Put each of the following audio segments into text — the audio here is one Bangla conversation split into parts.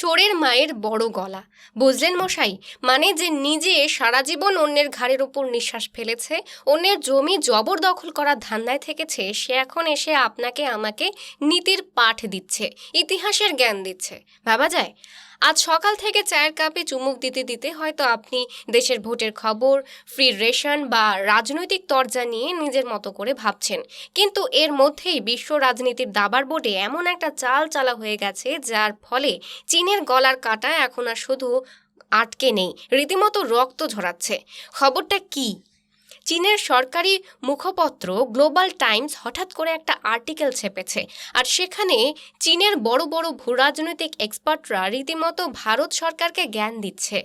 চোরের মায়ের বড় গলা। বুঝলেন মশাই? মানে যে নিজে সারা জীবন অন্যের ঘাড়ের উপর নিঃশ্বাস ফেলেছে, অন্যের জমি জবরদখল করার ধান্দায় থেকেছে, সে এখন এসে আপনাকে আমাকে নীতির পাঠ দিচ্ছে, ইতিহাসের জ্ঞান দিচ্ছে। ভাবা যায়? আজ সকাল থেকে চায়ের কাপে চুমুক দিতে দিতে হয়তো আপনি দেশের ভোটের খবর, ফ্রি রেশন বা রাজনৈতিক তরজা নিয়ে নিজের মতো করে ভাবছেন, কিন্তু এর মধ্যেই বিশ্ব রাজনীতির দাবার বোর্ডে এমন একটা চাল চালা হয়ে গেছে যার ফলে চীনের গলার কাঁটা এখন আর শুধু আটকে নেই, রীতিমতো রক্ত ঝরাচ্ছে। খবরটা কি? চীনের সরকারি মুখপত্র গ্লোবাল টাইমস হঠাৎ করে একটা আর্টিকেল ছেপেছে, আর সেখানে চীনের বড় বড় ভূরাজনৈতিক এক্সপার্টরা রীতিমতো ভারত সরকারকে জ্ঞান দিচ্ছে।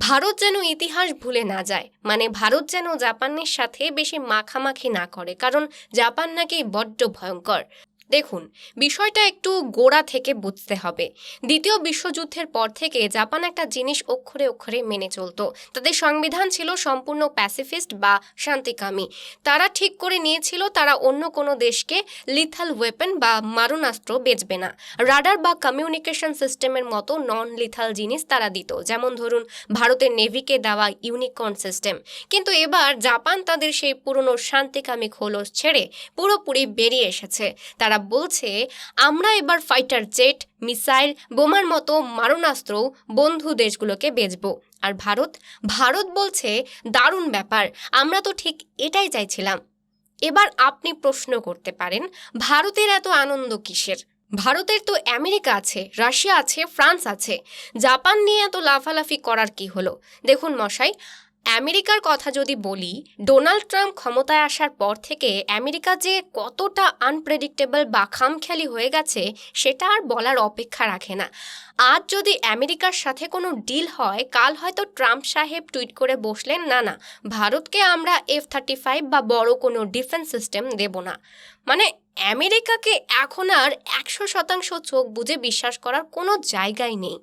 ভারত যেন ইতিহাস ভুলে না যায়, মানে ভারত যেন জাপানের সাথে বেশি মাখামাখি না করে, কারণ জাপান নাকি বড্ড ভয়ঙ্কর। দেখুন, বিষয়টা একটু গোড়া থেকে বুঝতে হবে। দ্বিতীয় বিশ্বযুদ্ধের পর থেকে জাপান একটা জিনিস অক্ষরে অক্ষরে মেনে চলত। তাদের সংবিধান ছিল সম্পূর্ণ প্যাসিফিস্ট বা শান্তিকামী। তারা ঠিক করে নিয়েছিল তারা অন্য কোনো দেশকে লিথাল ওয়েপন বা মারণাস্ত্র বেচবে না। রাডার বা কমিউনিকেশন সিস্টেমের মতো নন লিথাল জিনিস তারা দিত, যেমন ধরুন ভারতের নেভিকে দেওয়া ইউনিকর্ন সিস্টেম। কিন্তু এবার জাপান তাদের সেই পুরনো শান্তিকামী খোলস ছেড়ে পুরোপুরি বেরিয়ে এসেছে। তারা বলছে, আমরা এবার ফাইটার জেট, মিসাইল, বোমার মতো মারণাস্ত্র বন্ধু দেশগুলোকে বেচবো। আর ভারত বলছে, দারুণ ব্যাপার, আমরা তো ঠিক এটাই চাইছিলাম। এবার আপনি প্রশ্ন করতে পারেন, ভারতের এত আনন্দ কিসের? ভারতের তো আমেরিকা আছে, রাশিয়া আছে, ফ্রান্স আছে, জাপান নিয়ে এত লাফালাফি করার কি হলো? দেখুন মশাই, আমেরিকার কথা যদি বলি, ডোনাল্ড ট্রাম্প ক্ষমতায় আসার পর থেকে আমেরিকা যে কতটা আনপ্রেডিক্টেবল বা খামখেয়ালি হয়ে গেছে সেটা আর বলার অপেক্ষা রাখে না। আজ যদি আমেরিকার সাথে কোনো ডিল হয়, কাল হয়তো ট্রাম্প সাহেব টুইট করে বসলেন, না না, ভারতকে আমরা F-35 বা বড় কোনো ডিফেন্স সিস্টেম দেব না। মানে আমেরিকাকে এখন আর 100% চোখ বুজে বিশ্বাস করার কোনো জায়গাই নেই।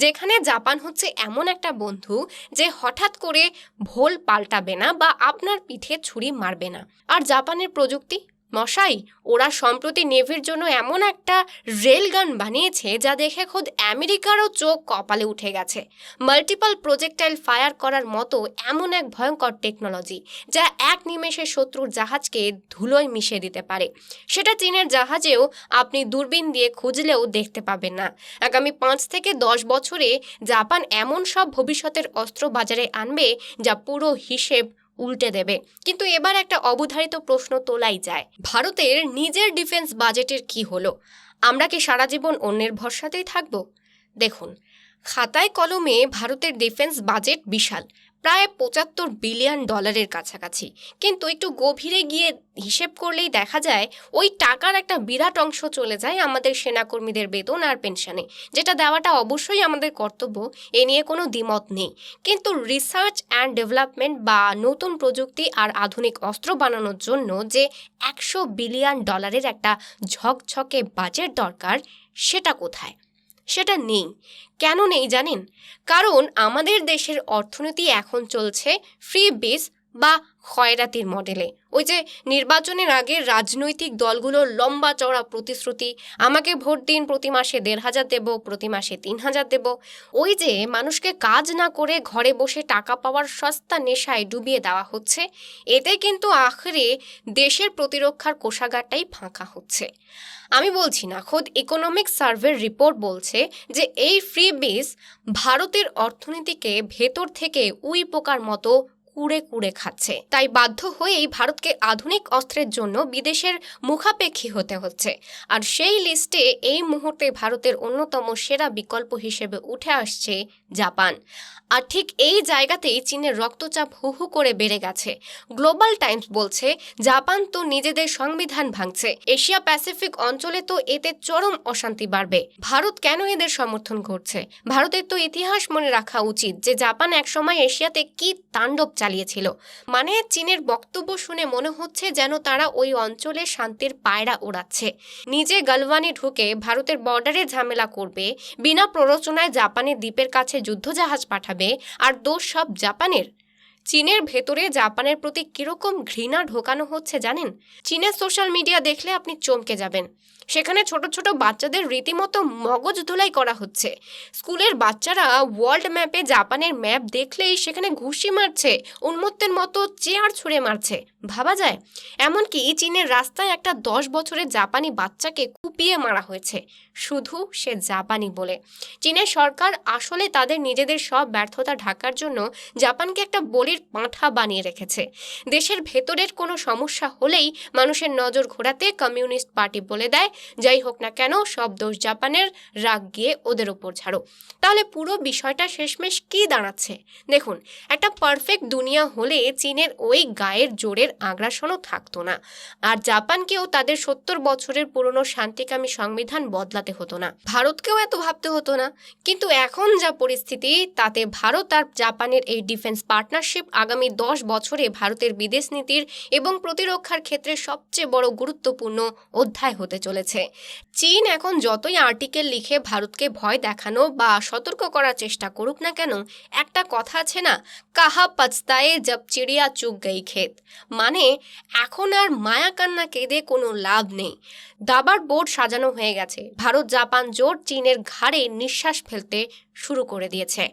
যেখানে জাপান হচ্ছে এমন একটা বন্ধু যে হঠাৎ করে ভোল পাল্টাবে না বা আপনার পিঠে ছুরি মারবে না। আর জাপানের প্রযুক্তি মশাই, ওরা সম্প্রতি নেভির জন্য এমন একটা রেলগান বানিয়েছে যা দেখে খোদ আমেরিকারও চোখ কপালে উঠে গেছে। মাল্টিপল প্রজেক্টাইল ফায়ার করার মতো এমন এক ভয়ঙ্কর টেকনোলজি যা এক নিমেষে শত্রুর জাহাজকে ধুলোয় মিশিয়ে দিতে পারে। সেটা চীনের জাহাজেও আপনি দূরবীন দিয়ে খুঁজলেও দেখতে পাবেন না। আগামী 5 থেকে 10 বছরে জাপান এমন সব ভবিষ্যতের অস্ত্র বাজারে আনবে যা পুরো হিসেব উল্টে দেবে। কিন্তু এবার একটা অবধারিত প্রশ্ন তোলাই যায়, ভারতের নিজের ডিফেন্স বাজেটের কি হলো? আমরা কি সারা জীবন অন্যের ভরসাতেই থাকব? দেখুন, খাতায় কলমে ভারতের ডিফেন্স বাজেট বিশাল, প্রায় $75 বিলিয়ন কাছাকাছি। কিন্তু একটু গভীরে গিয়ে হিসেব করলেই দেখা যায় ওই টাকার একটা বিরাট অংশ চলে যায় আমাদের সেনাকর্মীদের বেতন আর পেনশনে, যেটা দেওয়াটা অবশ্যই আমাদের কর্তব্য, এ নিয়ে কোনো দ্বিমত নেই। কিন্তু রিসার্চ অ্যান্ড ডেভেলপমেন্ট বা নতুন প্রযুক্তি আর আধুনিক অস্ত্র বানানোর জন্য যে $100 বিলিয়ন একটা ঝকঝকে বাজেট দরকার, সেটা কোথায়? সেটা নেই। কেন নেই জানেন? কারণ আমাদের দেশের অর্থনীতি এখন চলছে ফ্রি বিস বা খয়রাতির মডেলে। ওই যে নির্বাচনের আগে রাজনৈতিক দলগুলোর লম্বা চওড়া প্রতিশ্রুতি, আমাকে ভোট দিন, প্রতি মাসে 1,500 দেব, প্রতি মাসে 3,000 দেব, ওই যে মানুষকে কাজ না করে ঘরে বসে টাকা পাওয়ার সস্তা নেশায় ডুবিয়ে দেওয়া হচ্ছে। এতে কিন্তু আখেরে দেশের প্রতিরক্ষার কোষাগারটাই ফাঁকা হচ্ছে। আমি বলছি না, খোদ ইকোনমিক সার্ভের রিপোর্ট বলছে যে এই ফ্রি বিস ভারতের অর্থনীতিকে ভেতর থেকে উই পোকার মতো কুড়ে কুড়ে খাচ্ছে। তাই বাধ্য হয়েই ভারতকে আধুনিক অস্ত্রের জন্য বিদেশের মুখাপেক্ষী হতে হচ্ছে। আর সেই লিস্টে এই মুহূর্তে ভারতের অন্যতম সেরা বিকল্প হিসেবে উঠে আসছে জাপান। আর ঠিক এই জায়গাতেই চীনের রক্তচাপ হু হু করে বেড়ে গেছে। গ্লোবাল টাইমস বলছে, জাপান তো নিজেদের সংবিধান ভাঙছে, এশিয়া প্যাসিফিক অঞ্চলে তো এতে চরম অশান্তি বাড়বে। ভারত কেন এদের সমর্থন করছে? ভারতের তো ইতিহাস মনে রাখা উচিত যে জাপান একসময় এশিয়াতে কি তাণ্ডব চালিয়েছিল। মানে চীনের বক্তব্য শুনে মনে হচ্ছে যেন তারা ওই অঞ্চলে শান্তির পায়রা ওড়াচ্ছে, নিজে গালওয়ানে ঢুকে ভারতের বর্ডারে ঝামেলা করবে, বিনা প্ররোচনায় জাপানের দ্বীপের কাছে যুদ্ধজাহাজ পাঠাবে, আর দোষ সব জাপানের। চীনের ভেতরে জাপানের প্রতি কিরকম ঘৃণা ঢোকানো হচ্ছে জানেন? চীনের সোশ্যাল মিডিয়া দেখলে আপনি চমকে যাবেন। সেখানে ছোট ছোট বাচ্চাদের রীতিমতো মগজ ধোলাই করা হচ্ছে। স্কুলের বাচ্চারা ওয়ার্ল্ড ম্যাপে জাপানের ম্যাপ দেখলেই সেখানে ঘুষি মারছে, উন্মত্তের মতো চেয়ার ছুঁড়ে মারছে। ভাবা যায়? এমনকি চীনের রাস্তায় একটা 10 বছরের জাপানি বাচ্চাকে কুপিয়ে মারা হয়েছে, শুধু সে জাপানি বলে। চীনের সরকার আসলে তাদের নিজেদের সব ব্যর্থতা ঢাকার জন্য জাপানকে একটা বলির পাঁঠা বানিয়ে রেখেছে। দেশের ভেতরের কোনো সমস্যা হলেই মানুষের নজর ঘোরাতে কমিউনিস্ট পার্টি বলে দেয়, যাই হোক না কেন সব দোষ জাপানের, রাগ গিয়ে ওদের ওপর ঝাড়ো। তাহলে পুরো বিষয়টা শেষমেশ কি দাঁড়াচ্ছে? দেখুন, একটা পারফেক্ট দুনিয়া হলে চীনের ওই গায়ের জোরের আগ্রাসনও থাকতো না, আর জাপানকেও তাদের 70 বছরের পুরনো শান্তিকামী সংবিধান বদলাতে হতো না, ভারতকেও এত ভাবতে হতো না। কিন্তু এখন যা পরিস্থিতি, তাতে ভারত আর জাপানের এই ডিফেন্স পার্টনারশিপ আগামী 10 বছরে ভারতের বিদেশ নীতির এবং প্রতিরক্ষার ক্ষেত্রে সবচেয়ে বড় গুরুত্বপূর্ণ অধ্যায় হতে চলেছে। চীন এখন যতই আর্টিকেল লিখে ভারতকে ভয় দেখানো বা সতর্ক করার চেষ্টা করুক না কেন, একটা কথা আছে না, কাহা পচতায়ে জব চিড়িয়া চুগ গই ক্ষেত, মানে এখন আর মায়া কান্না কেঁদে কোনো লাভ নেই। দাবার বোর্ড সাজানো হয়ে গেছে। ভারত জাপান জোট চীনের ঘাড়ে নিঃশ্বাস ফেলতে শুরু করে দিয়েছে।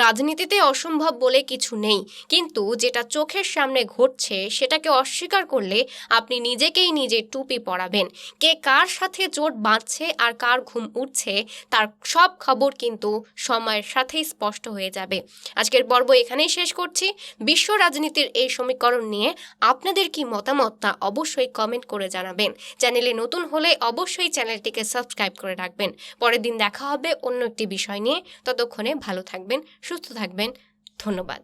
রাজনীতিতে অসম্ভব বলে কিছু নেই, কিন্তু যেটা চোখের সামনে ঘটছে সেটাকে অস্বীকার করলে আপনি নিজেকেই নিজে টুপি পরাবেন। কে কার সাথে জোট বাঁধছে আর কার ঘুম উঠছে তার সব খবর কিন্তু সময়ের সাথেই স্পষ্ট হয়ে যাবে। আজকের পর্ব এখানেই শেষ করছি। বিশ্ব রাজনীতির এই সমীকরণ নিয়ে আপনাদের কি মতামত তা অবশ্যই কমেন্ট করে জানাবেন। চ্যানেলে নতুন হলে অবশ্যই চ্যানেলটিকে সাবস্ক্রাইব করে রাখবেন। পরের দিন দেখা হবে অন্য একটি বিষয় নিয়ে। ততক্ষণে ভালো থাকবেন, সুস্থ থাকবেন। ধন্যবাদ।